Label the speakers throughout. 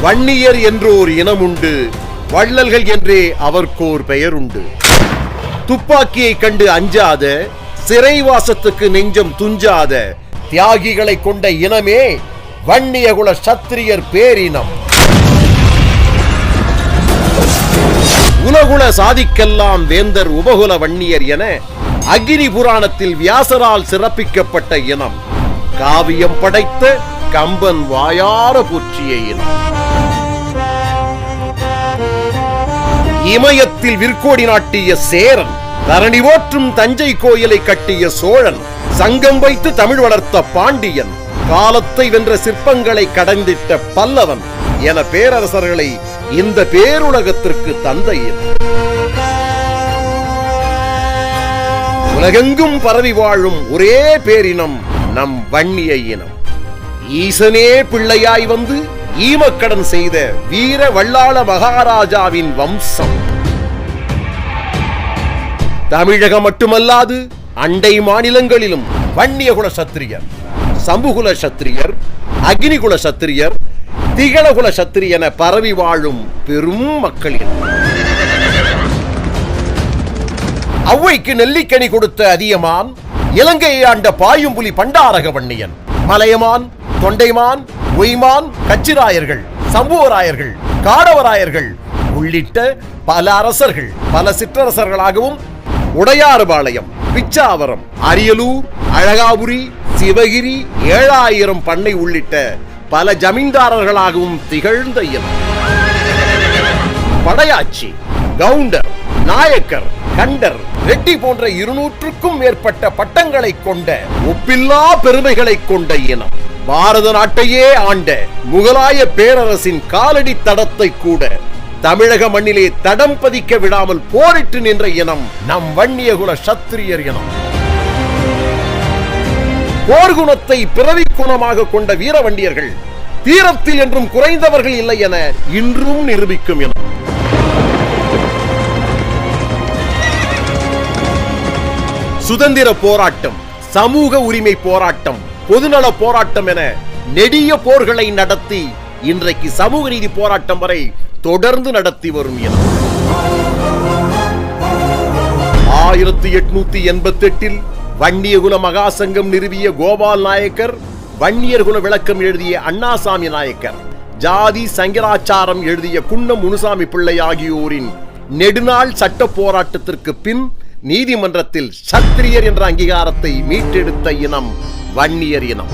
Speaker 1: வன்னியர் என்றோர் இனம் உண்டு, வள்ளல்கள் என்றே அவர்க்கோர் பெயர் உண்டு. துப்பாக்கியை கண்டு அஞ்சாத, சிறைவாசத்துக்கு நெஞ்சம் துஞ்சாத தியாகிகளை கொண்ட இனமே வன்னியகுல சத்திரியர் பேரினம். உலகுல சாதிக்கெல்லாம் வேந்தர் உபகுல வன்னியர் என அக்னி புராணத்தில் வியாசரால் சிறப்பிக்கப்பட்ட இனம். காவியம் படைத்த கம்பன் வாயார போற்றிய இனம். இமயத்தில் விற்கோடி நாட்டிய சேரன், தரணி போற்றும் தஞ்சை கோயிலை கட்டிய சோழன், சங்கம் வைத்து தமிழ் வளர்த்த பாண்டியன், காலத்தை வென்ற சிற்பங்களை கடந்திட்ட பல்லவன் என பேரரசர்களை இந்த பேருலகத்திற்கு தந்த இனம். உலகெங்கும் பரவி வாழும் ஒரே பேரினம் நம் வன்னிய இனம். ஈசனே பிள்ளையாய் வந்து ஈமக்கடன் செய்த வீர வல்லாள மகாராஜாவின் வம்சம். தமிழகம் மட்டுமல்லாது அண்டை மாநிலங்களிலும் வன்னியகுல சத்திரியர், சம்புகுல சத்திரியர், அக்னிகுல சத்திரியர், திகழகுல சத்திரியன பரவி வாழும் பெரும் மக்களின். ஔவைக்கு நெல்லிக்கனி கொடுத்த அதியமான், இலங்கையை ஆண்ட பாயும்புலி பண்டாரக வன்னியன், மலையமான், தொண்டைமான், ஒய்மான், கச்சிராயர்கள், சம்புவராயர்கள், காடவராயர்கள் உள்ளிட்ட பல அரசர்கள் பல சிற்றரசர்களாகவும் உடையாறுபாளையம், பிச்சாவரம், அரியலூர், அழகாபுரி, சிவகிரி, 7000 பண்ணை உள்ளிட்ட பல ஜமீன்தாரர்களாகவும் திகழ்ந்த இனம். படையாச்சி, கவுண்டர், நாயக்கர், கண்டர், ரெட்டி போன்ற 200க்கும் மேற்பட்ட பட்டங்களை கொண்ட ஒப்பில்லா பெருமைகளை கொண்ட இனம். பாரத நாட்டையே ஆண்ட முகலாய பேரரசின் காலடி தடத்தை கூட தமிழக மண்ணிலே தடம் பதிக்க விடாமல் போரிட்டு நின்ற இனம் நம் வன்னியகுல சத்திரியர் இனம். போர்க்குணத்தை பிறவி குணமாக கொண்ட வீரவண்டியர்கள் தீரத்தில் என்றும் குறைந்தவர்கள் இல்லை என இன்றும் நிரூபிக்கும் இனம். சுதந்திர போராட்டம், சமூக உரிமை போராட்டம், பொதுநல போராட்டம் என நெடிய போர்களை நடத்தி இன்றைக்கு சமூக நீதி போராட்டம் வரை தொடர்ந்து நடத்தி வரும் இனம். 1888 வன்னியகுல மகாசங்கம் நிறுவிய கோபால் நாயக்கர், வன்னியர்குல விளக்கம் எழுதிய அண்ணாசாமி நாயக்கர், ஜாதி சங்கராச்சாரம் எழுதிய குன்னம் முனுசாமி பிள்ளை ஆகியோரின் நெடுநாள் சட்ட போராட்டத்திற்கு பின் நீதிமன்றத்தில் சத்திரியர் என்ற அங்கீகாரத்தை மீட்டெடுத்த இனம் வன்னியர் இனம்.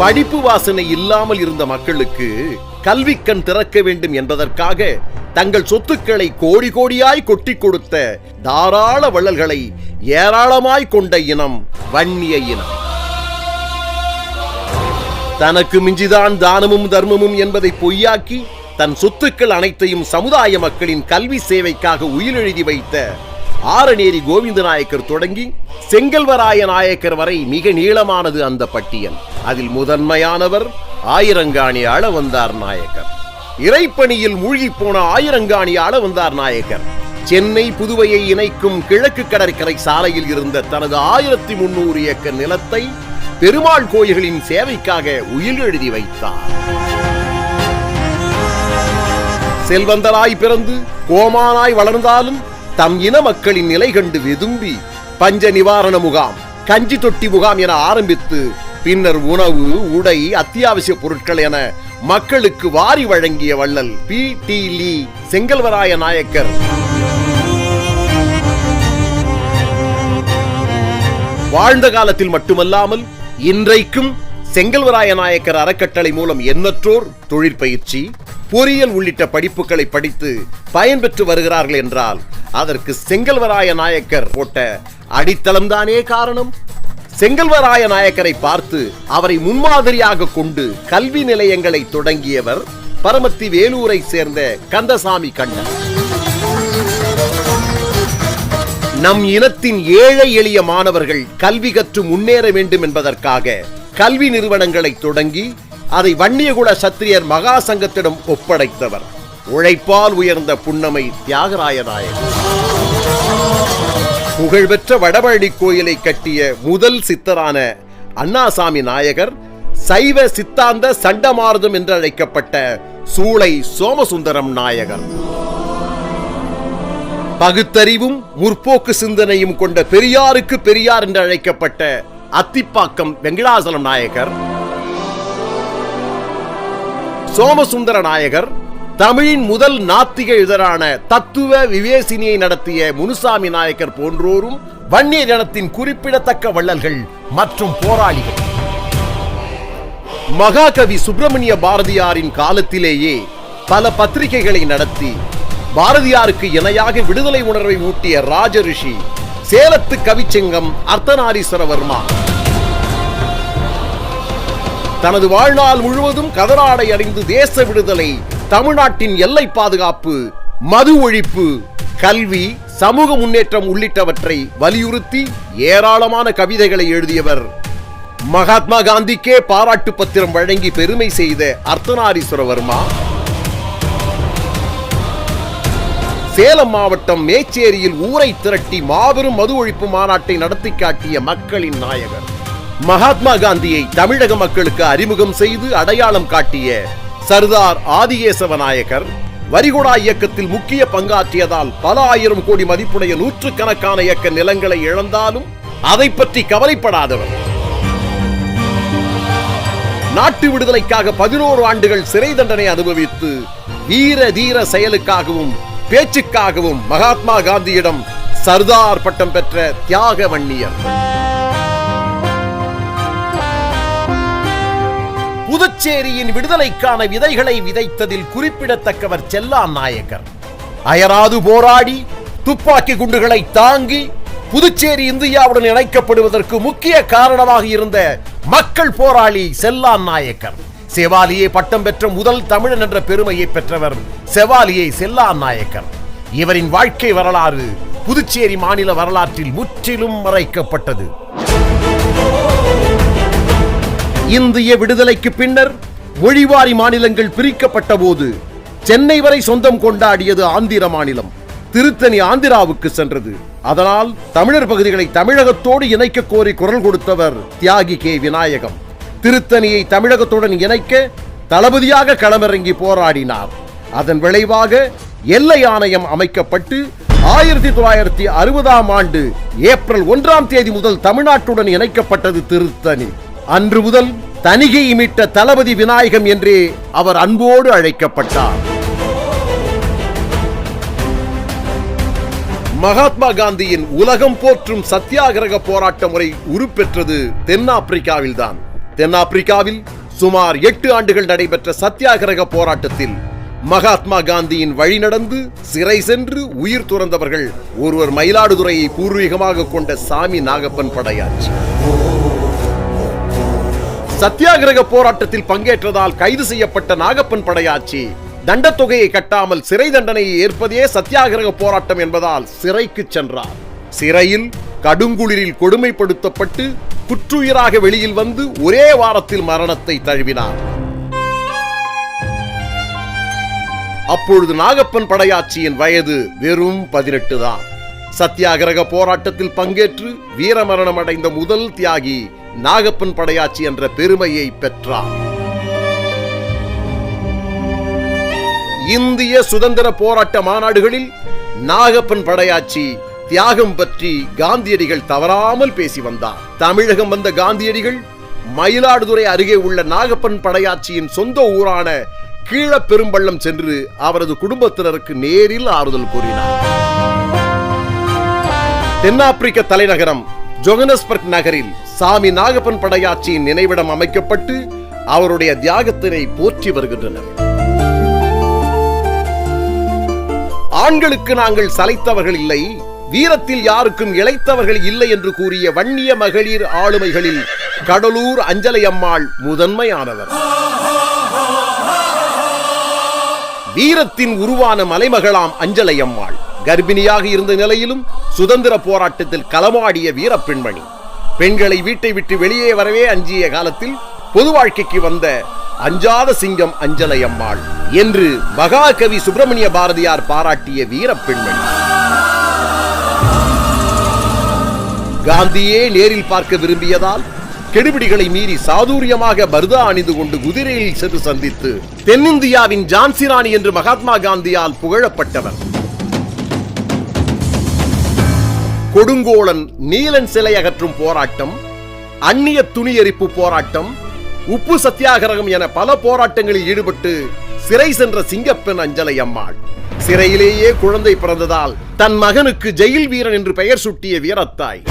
Speaker 1: படிப்பு வாசனை இல்லாமல் இருந்த மக்களுக்கு கல்வி கண் திறக்க வேண்டும் என்பதற்காக தங்கள் சொத்துக்களை கோடி கோடியாய் கொட்டி கொடுத்த தாராள வள்ளல்களை ஏராளமாய் கொண்ட இனம் வன்னிய இனம். தனக்கு மிஞ்சிதான் தானமும் தர்மமும் என்பதை பொய்யாக்கி தன் சொத்துக்கள் அனைத்தையும் சமுதாய மக்களின் கல்வி சேவைக்காக உயிரெழுதி வைத்த ஆரநேரி கோவிந்த நாயக்கர் தொடங்கி செங்கல்வராய நாயக்கர் வரை மிக நீளமானது அந்த பட்டியல். அதில் முதன்மையானவர் ஆயிரங்காணி ஆளவந்தார் நாயக்கர். இறைப்பணியில் மூழ்கி போன ஆயிரங்காணி ஆளவந்தார் நாயக்கர் சென்னை புதுவையை இணைக்கும் கிழக்கு கடற்கரை சாலையில் இருந்த தனது 1300 ஏக்கர் நிலத்தை பெருமாள் கோயில்களின் சேவைக்காக உயிர் எழுதி வைத்தார். செல்வந்தராய் பிறந்து கோமானாய் வளர்ந்தாலும் தம் இன மக்களின் நிலை கண்டு வெதும்பி பஞ்ச நிவாரண முகாம், கஞ்சி தொட்டி முகாம் என ஆரம்பித்து பின்னர் உணவு, உடை, அத்தியாவசிய பொருட்கள் என மக்களுக்கு வாரி வழங்கிய வள்ளல் பி.டி. லீ செங்கல்வராய நாயக்கர் வாழ்ந்த காலத்தில் மட்டுமல்லாமல் இன்றைக்கும் செங்கல்வராய நாயக்கர் அறக்கட்டளை மூலம் எண்ணற்றோர் தொழிற்பயிற்சி, பொறியியல் உள்ளிட்ட படிப்புகளை படித்து பயன்பெற்று வருகிறார்கள் என்றால் அதற்கு செங்கல்வராய நாயக்கர் போட்ட அடித்தளம்தானே காரணம். செங்கல்வராய நாயக்கரை பார்த்து அவரை முன்மாதிரியாக கொண்டு கல்வி நிலையங்களை தொடங்கியவர் பரமத்தி வேலூரை சேர்ந்த கந்தசாமி கண்ணன். நம் இனத்தின் ஏழை எளிய மாணவர்கள் கல்வி கற்று முன்னேற வேண்டும் என்பதற்காக கல்வி நிறுவனங்களை தொடங்கி அதை வன்னியகுல சத்திரியர் மகா சங்கத்திடம் ஒப்படைத்தவர் உழைப்பால் உயர்ந்த புன்னமை தியாகராய நாயகர். புகழ்பெற்ற வடபழனி கோயிலை கட்டிய முதல் சித்தரான அண்ணாசாமி நாயகர் சைவ சித்தாந்த சண்டமாருதம் என்று அழைக்கப்பட்ட சூளை சோமசுந்தரம் நாயகர். பகுத்தறிவும் முற்போக்கு சிந்தனையும் கொண்ட பெரியாருக்கு பெரியார் என்று அழைக்கப்பட்ட அத்திப்பாக்கம் வெங்கடாசலம் நாயகர். சோமசுந்தர நாயகர் தமிழின் முதல் நாத்திக இதழான தத்துவ விவேசினியை நடத்திய முனுசாமி நாயக்கர் போன்றோரும் வன்னியர் இனத்தின் குறிப்பிடத்தக்க வள்ளல்கள் மற்றும் போராளிகள். மகாகவி சுப்பிரமணிய பாரதியாரின் காலத்திலேயே பல பத்திரிகைகளை நடத்தி பாரதியாருக்கு இணையாக விடுதலை உணர்வை ஊட்டிய ராஜரிஷி சேலத்து கவிச்சங்கம் அர்த்தநாரீஸ்வரவர்மா தனது வாழ்நாள் முழுவதும் கதராடை அணிந்து தேச விடுதலை, தமிழ்நாட்டின் எல்லை பாதுகாப்பு, மது ஒழிப்பு, கல்வி, சமூக முன்னேற்றம் உள்ளிட்டவற்றை வலியுறுத்தி ஏராளமான கவிதைகளை எழுதியவர். மகாத்மா காந்திக்கே பாராட்டு பத்திரம் வழங்கி பெருமை செய்த அர்த்தநாரீஸ்வரவர்மா சேலம் மாவட்டம் மேச்சேரியில் ஊரை திரட்டி மாபெரும் மது ஒழிப்பு மாநாட்டை நடத்தி காட்டிய மக்களின் நாயகர். மகாத்மா காந்தியை தமிழக மக்களுக்கு அறிமுகம் செய்து அடையாளம் காட்டிய சர்தார் ஆதிகேசவ நாயக்கர் வரிகுடா இயக்கத்தில் முக்கிய பங்காற்றியதால் பல ஆயிரம் கோடி மதிப்புடைய நூற்றுக்கணக்கான ஏக்கர் நிலங்களை இழந்தாலும் அதை பற்றி கவலைப்படாதவர். நாட்டு விடுதலைக்காக 11 ஆண்டுகள் சிறை தண்டனை அனுபவித்து வீர தீர செயலுக்காகவும் பேச்சுக்காகவும் மகாத்மா காந்தியிடம் சர்தார் பட்டம் பெற்ற தியாக வன்னியர். புதுச்சேரியின் விடுதலைக்கான விதைகளை விதைத்ததில் குறிப்பிடத்தக்கவர் செல்லான் நாயக்கர். அயராது போராடி துப்பாக்கி குண்டுகளை தாங்கி புதுச்சேரி இந்தியாவுடன் இணைக்கப்படுவதற்கு முக்கிய காரணமாக இருந்த மக்கள் போராளி செல்லான் நாயக்கர். செவாலியே பட்டம் பெற்ற முதல் தமிழன் என்ற பெருமையை பெற்றவர் செவாலியே செல்லான் நாயக்கர். இவரின் வாழ்க்கை வரலாறு புதுச்சேரி மாநில வரலாற்றில் முற்றிலும் மறைக்கப்பட்டது. இந்திய விடுதலைக்கு பின்னர் மொழிவாரி மாநிலங்கள் பிரிக்கப்பட்ட போது சென்னை வரை சொந்தம் கொண்டாடியது ஆந்திர மாநிலம். திருத்தணி ஆந்திராவுக்கு சென்றது. அதனால் தமிழர் பகுதிகளை தமிழகத்தோடு இணைக்க கோரி குரல் கொடுத்தவர் தியாகி கே விநாயகம். திருத்தணியை தமிழகத்துடன் இணைக்க தளபதியாக களமிறங்கி போராடினார். அதன் விளைவாக எல்லை ஆணையம் அமைக்கப்பட்டு 1960ஆம் ஆண்டு ஏப்ரல் 1ஆம் தேதி முதல் தமிழ்நாட்டுடன் இணைக்கப்பட்டது திருத்தணி. அன்று முதல் தணிகை மீட்ட தளபதி விநாயகம் என்றே அவர் அன்போடு அழைக்கப்பட்டார். மகாத்மா காந்தியின் உலகம் போற்றும் சத்தியாகிரக போராட்ட முறை உருப்பெற்றது தென்னாப்பிரிக்காவில்தான். தென்னாப்பிரிக்காவில் சுமார் 8 ஆண்டுகள் நடைபெற்ற சத்தியாகிரக போராட்டத்தில் மகாத்மா காந்தியின் வழி நடந்து சிறை சென்று உயிர் துறந்தவர்கள் ஒருவர் மயிலாடுதுறையை பூர்வீகமாக கொண்ட சாமி நாகப்பன் படையாச்சி. சத்தியாகிரக போராட்டத்தில் பங்கேற்றதால் கைது செய்யப்பட்ட நாகப்பன் படையாச்சி தண்டத்தொகையை கட்டாமல் சிறை தண்டனையை ஏற்பதே சத்தியாகிரக போராட்டம் என்பதால் சிறைக்கு சென்றார். சிறையில் கடுங்குளிரில் கொடுமைப்படுத்தப்பட்டு குற்றுயிராக வெளியில் வந்து ஒரே வாரத்தில் மரணத்தை தழுவினார். அப்பொழுது நாகப்பன் படையாச்சியின் வயது வெறும் 18 தான். சத்தியாகிரக போராட்டத்தில் பங்கேற்று வீரமரணம் அடைந்த முதல் தியாகி நாகப்பன் படையாச்சி என்ற பெருமையை பெற்றார். இந்திய சுதந்திர போராட்ட மாநாடுகளில் நாகப்பன் படையாச்சி தியாகம் பற்றி காந்தியடிகள் தவறாமல் பேசி வந்தார். தமிழகம் வந்த காந்தியடிகள் மயிலாடுதுறை அருகே உள்ள நாகப்பன் படையாச்சியின் சொந்த ஊரான கீழப்பெரும்பள்ளம் சென்று அவரது குடும்பத்தினருக்கு நேரில் ஆறுதல் கூறினார். தென்னாப்பிரிக்க தலைநகரம் ஜோகன்னஸ்பர்க் நகரில் சாமி நாகப்பன் படையாச்சியின் நினைவிடம் அமைக்கப்பட்டு அவருடைய தியாகத்தினை போற்றி வருகின்றனர். ஆண்களுக்கு நாங்கள் சளைத்தவர்கள் இல்லை, வீரத்தில் யாருக்கும் இளைத்தவர்கள் இல்லை என்று கூறிய வன்னிய மகளிர் ஆளுமைகளில் கடலூர் அஞ்சலை அம்மாள் முதன்மையானவர். வீரத்தின் உருவான மலைமகளாம் அஞ்சலை அம்மாள் கர்ப்பிணியாக இருந்த நிலையிலும் சுதந்திர போராட்டத்தில் களமாடிய வீர பெண்மணி. பெண்களை வீட்டை விட்டு வெளியே வரவே அஞ்சிய காலத்தில் பொது வாழ்க்கைக்கு வந்த அஞ்சாத சிங்கம் அஞ்சலை அம்மாள் என்று மகாகவி சுப்பிரமணிய பாரதியார் பாராட்டிய வீர பெண்மணி. காந்தியே நேரில் பார்க்க விரும்பியதால் கெடுபிடிகளை மீறி சாதுரியமாக பர்தா அணிந்து கொண்டு குதிரையில் சென்று சந்தித்து தென்னிந்தியாவின் ஜான்சி ராணி என்று மகாத்மா காந்தியால் புகழப்பட்டவர். கொடுங்கோலன் நீலன் சிலை அகற்றும் போராட்டம், அந்நிய துணி எரிப்பு போராட்டம், உப்பு சத்தியாகிரகம் என பல போராட்டங்களில் ஈடுபட்டு சிறை சென்ற சிங்கப்பெண் அஞ்சலை அம்மாள். சிறையிலேயே குழந்தை பிறந்ததால் தன் மகனுக்கு ஜெயில் வீரன் என்று பெயர் சூட்டிய வீரத்தாய்.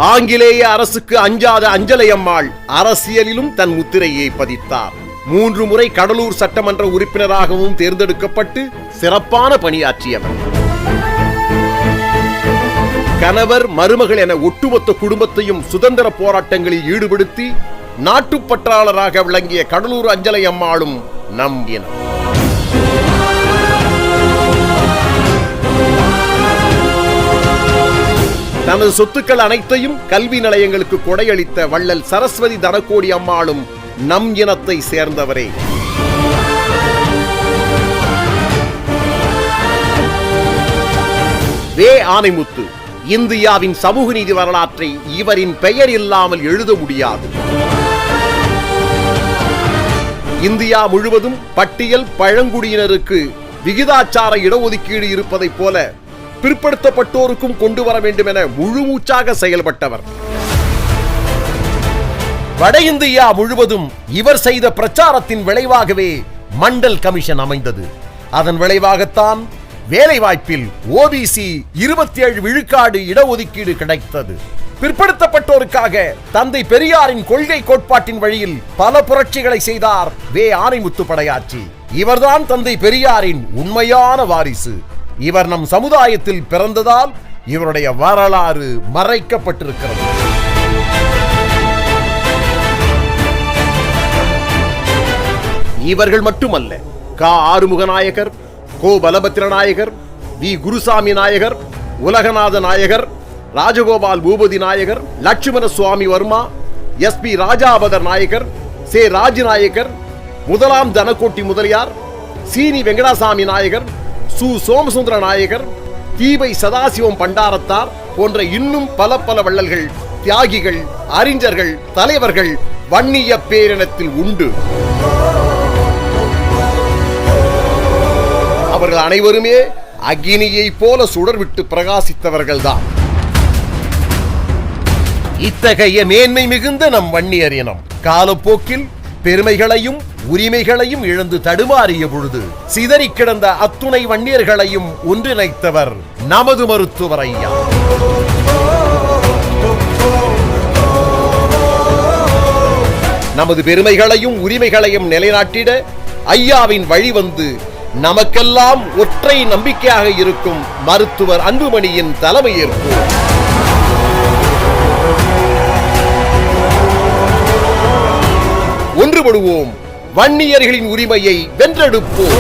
Speaker 1: ஆங்கிலேய அரசுக்கு அஞ்சாத அஞ்சலை அம்மாள் அரசியலிலும் தன் முத்திரையை பதித்தார். 3 முறை கடலூர் சட்டமன்ற உறுப்பினராகவும் தேர்ந்தெடுக்கப்பட்டு சிறப்பான பணியாற்றியவர். கணவர் மருமகள் என ஒட்டுமொத்த குடும்பத்தையும் சுதந்திர போராட்டங்களில் ஈடுபடுத்தி நாட்டுப்பற்றாளராக விளங்கிய கடலூர் அஞ்சலை அம்மாளும் நம் இனம். தனது சொத்துக்கள் அனைத்தையும் கல்வி நிலையங்களுக்கு கொடையளித்த வள்ளல் சரஸ்வதி தனகோடி அம்மாளும் நம் இனத்தை சேர்ந்தவரே. வே. ஆனைமுத்து இந்தியாவின் சமூக நீதி வரலாற்றை இவரின் பெயர் இல்லாமல் எழுத முடியாது. இந்தியா முழுவதும் பட்டியல் பழங்குடியினருக்கு விகிதாச்சார இடஒதுக்கீடு இருப்பதைப் போல பிற்படுத்தப்பட்டோருக்கும் கொண்டு வர வேண்டும் என முழுமூச்சாக செயல்பட்டவர். வட இந்தியா முழுவதும் இவர் செய்த பிரச்சாரத்தின் விளைவாகவே மண்டல் கமிஷன் அமைந்தது. அதன் விளைவாகத்தான் வேலைவாய்ப்பில் ஓபிசி 27 விழுக்காடு இடஒதுக்கீடு கிடைத்தது. பிற்படுத்தப்பட்டோருக்காக தந்தை பெரியாரின் கொள்கை கோட்பாட்டின் வழியில் பல புரட்சிகளை செய்தார் வே. ஆனைமுத்து படையாச்சி. இவர்தான் தந்தை பெரியாரின் உண்மையான வாரிசு. இவர் நம் சமுதாயத்தில் பிறந்ததால் இவருடைய வரலாறு மறைக்கப்பட்டிருக்கிறது. இவர்கள் மட்டுமல்ல, கா. ஆறுமுக நாயகர், கோ. பலபத்திர நாயகர், வி. குருசாமி நாயகர், உலகநாத நாயகர், ராஜகோபால் பூபதி நாயகர், லட்சுமண சுவாமி வர்மா, எஸ்.பி. ராஜாபதர் நாயகர், சே. ராஜநாயக்கர், முதலாம் தனகோட்டி முதலியார், சீனி வெங்கடாசாமி நாயகர், சு. சோமசுந்தர நாயகர், தீபை சதாசிவம் பண்டாரத்தார் போன்ற இன்னும் பல வள்ளல்கள், தியாகிகள், அறிஞர்கள், தலைவர்கள் வன்னிய பேரினத்தில் உண்டு. அவர்கள் அனைவருமே அக்னியை போல சுடர்விட்டு பிரகாசித்தவர்கள்தான். இத்தகைய மேன்மை மிகுந்த நம் வன்னியர் இனம் காலப்போக்கில் பெருமைகளையும் உரிமைகளையும் இழந்து தடுமாறிய பொழுது சிதறி கிடந்த அத்துணை வன்னியர்களையும் ஒன்றிணைத்தவர் நமது மருத்துவர் ஐயா. நமது பெருமைகளையும் உரிமைகளையும் நிலைநாட்டிட ஐயாவின் வழி வந்து நமக்கெல்லாம் ஒற்றை நம்பிக்கையாக இருக்கும் மருத்துவர் அன்புமணியின் தலைமையேற்போம். ஒன்றுபடுவோம், வன்னியர்களின் உரிமையை வென்றெடுப்போம்.